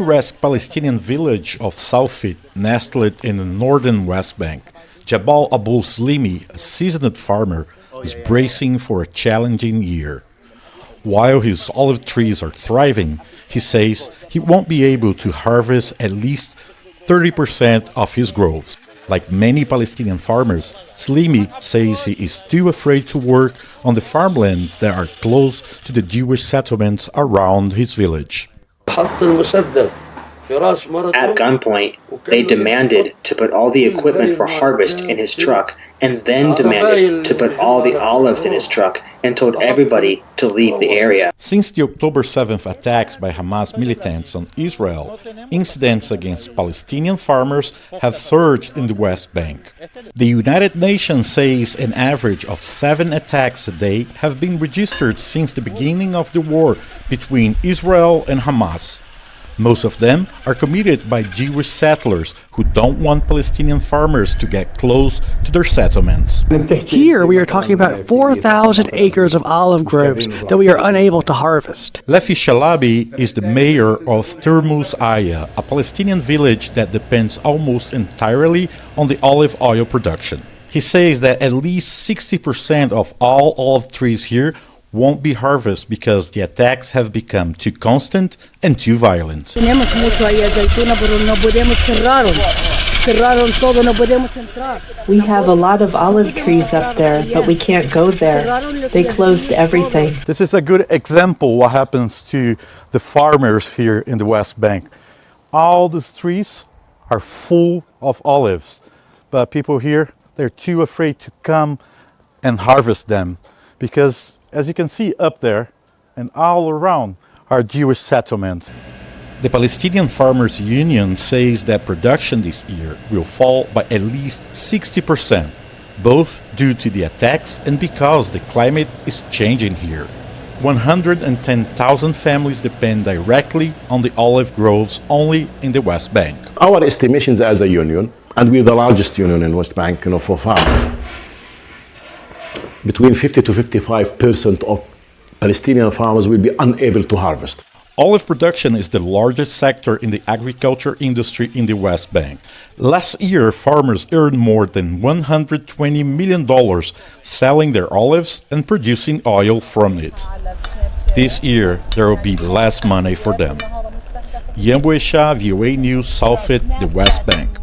picturesque Palestinian village of Salfit, nestled in the northern West Bank, Jabal Abul Slimi, a seasoned farmer, is bracing for a challenging year. While his olive trees are thriving, he says he won't be able to harvest at least 30% of his groves. Like many Palestinian farmers, Slimi says he is too afraid to work on the farmlands that are close to the Jewish settlements around his village. At gunpoint, they demanded to put all the equipment for harvest in his truck, and then demanded to put all the olives in his truck, and told everybody to leave the area. Since the October 7th attacks by Hamas militants on Israel, incidents against Palestinian farmers have surged in the West Bank. The United Nations says an average of 7 attacks a day have been registered since the beginning of the war between Israel and Hamas. Most of them are committed by Jewish settlers who don't want Palestinian farmers to get close to their settlements. Here we are talking about 4,000 acres of olive groves that we are unable to harvest. Lefi Shalabi is the mayor of Termus Aya, a Palestinian village that depends almost entirely on the olive oil production. He says that at least 60% of all olive trees here won't be harvested because the attacks have become too constant and too violent. We have a lot of olive trees up there, but we can't go there. They closed everything. This is a good example what happens to the farmers here in the West Bank. All these trees are full of olives, but people here, they're too afraid to come and harvest them because, as you can see up there and all around, are Jewish settlements. The Palestinian Farmers Union says that production this year will fall by at least 60%, both due to the attacks and because the climate is changing here. 110,000 families depend directly on the olive groves only in the West Bank. Our estimations as a union, and we're the largest union in West Bank, for farmers, between 50 to 55% of Palestinian farmers will be unable to harvest. Olive production is the largest sector in the agriculture industry in the West Bank. Last year, farmers earned more than $120 million selling their olives and producing oil from it. This year, there will be less money for them. Boechat, VOA News, Salfit, the West Bank.